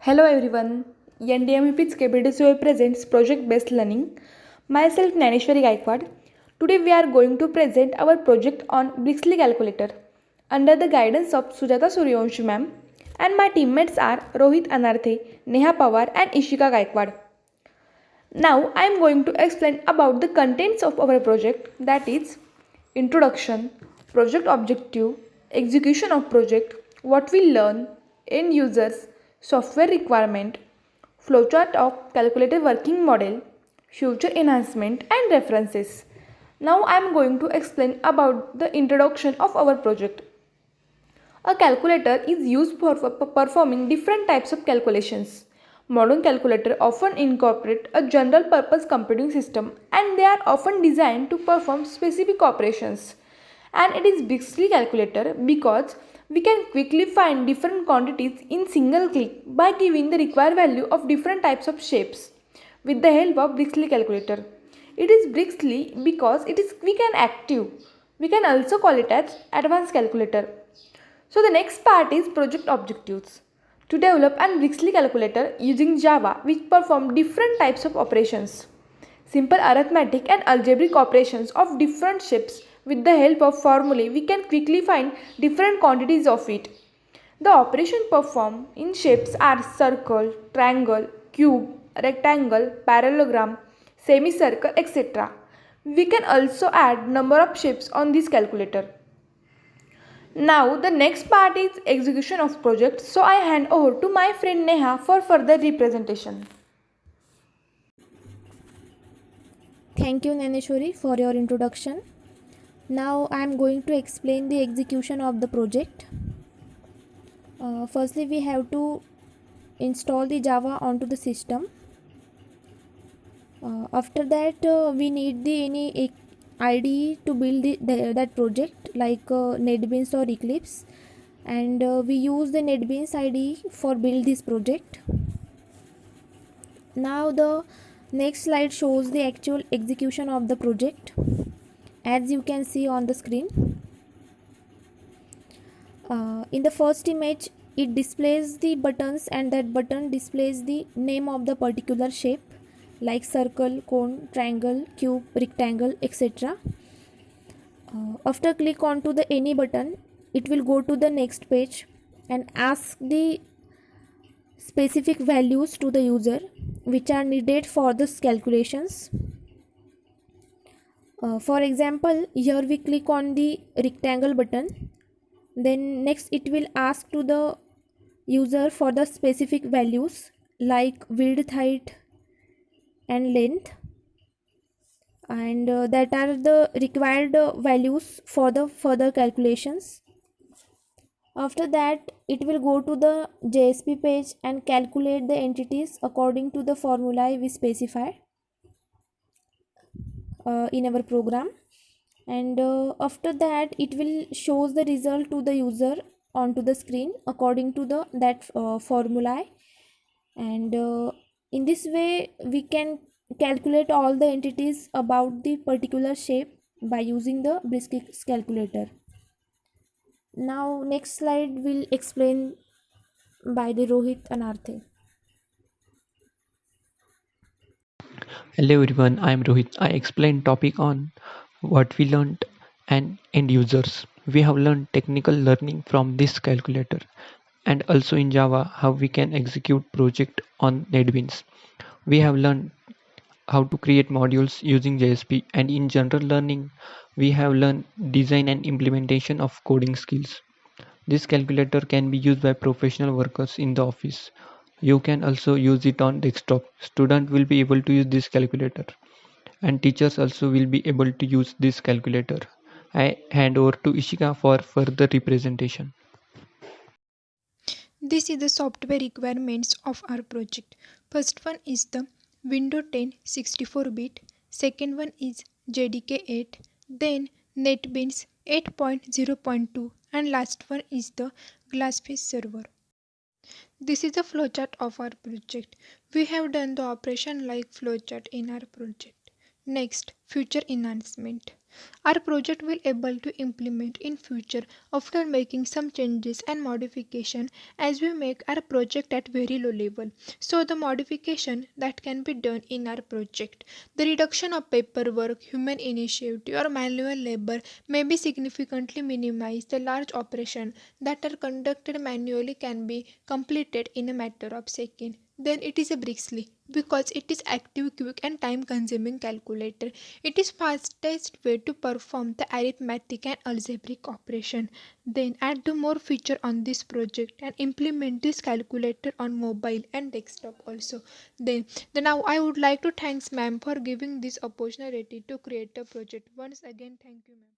Hello everyone, NDMP KBDCOI presents Project Based Learning. Myself Naneshwari Gaikwad. Today we are going to present our project on Briskly Calculator under the guidance of Sujata Suryavanshi ma'am, and my teammates are Rohit Anarthe, Neha Pawar and Ishika Gaikwad. Now I am going to explain about the contents of our project, that is introduction, project objective, execution of project, what we learn, end users, software requirement, flowchart of calculator working model, future enhancement and references. Now I am going to explain about the introduction of our project. A calculator is used for performing different types of calculations. Modern calculators often incorporate a general purpose computing system, and they are often designed to perform specific operations. And it is Briskly Calculator because we can quickly find different quantities in single click by giving the required value of different types of shapes with the help of Briskly Calculator. It is Briskly because it is quick and active. We can also call it as advanced calculator. So the next part is project objectives. To develop an Briskly calculator using Java, which perform different types of operations. Simple arithmetic and algebraic operations of different shapes. With the help of formulae, we can quickly find different quantities of it. The operations performed in shapes are circle, triangle, cube, rectangle, parallelogram, semicircle, etc. We can also add number of shapes on this calculator. Now the next part is execution of project, so I hand over to my friend Neha for further representation. Thank you Naneshwari for your introduction. Now I am going to explain the execution of the project. Firstly, we have to install the Java onto the system. After that, we need any IDE to build that project, like NetBeans or Eclipse, and we use the NetBeans IDE for build this project. Now the next slide shows the actual execution of the project, as you can see on the screen. In the first image, it displays the buttons, and that button displays the name of the particular shape, like circle, cone, triangle, cube, rectangle, etc. After click onto the any button, it will go to the next page and ask the specific values to the user which are needed for this calculations. For example, here we click on the rectangle button, then next it will ask to the user for the specific values like width, height and length, and that are the required values for the further calculations. After that, it will go to the JSP page and calculate the entities according to the formula we specify in our program, and after that it will shows the result to the user onto the screen according to the formula, and in this way we can calculate all the entities about the particular shape by using the Briskly calculator. Now next slide will explain by the Rohit Anarthe. Hello everyone, I am Rohit. I explain topic on what we learned and end users. We have learned technical learning from this calculator, and also in Java how we can execute project on NetBeans. We have learned how to create modules using JSP, and in general learning we have learned design and implementation of coding skills. This calculator can be used by professional workers in the office. You can also use it on desktop. Student will be able to use this calculator, and teachers also will be able to use this calculator. I hand over to Ishika for further representation. This is the software requirements of our project. First one is the Windows 10 64-bit, second one is JDK 8, then NetBeans 8.0.2, and last one is the Glassfish server. This is the flowchart of our project. We have done the operation like flowchart in our project. Next, future enhancement. Our project will able to implement in future after making some changes and modification as we make our project at very low level. So the modification that can be done in our project. The reduction of paperwork, human initiative or manual labor may be significantly minimized. The large operation that are conducted manually can be completed in a matter of seconds. Then it is a Briskly because it is active, quick and time consuming calculator. It is fastest way to perform the arithmetic and algebraic operation. Then add the more feature on this project and implement this calculator on mobile and desktop also. Then now I would like to thanks ma'am for giving this opportunity to create a project. Once again thank you ma'am.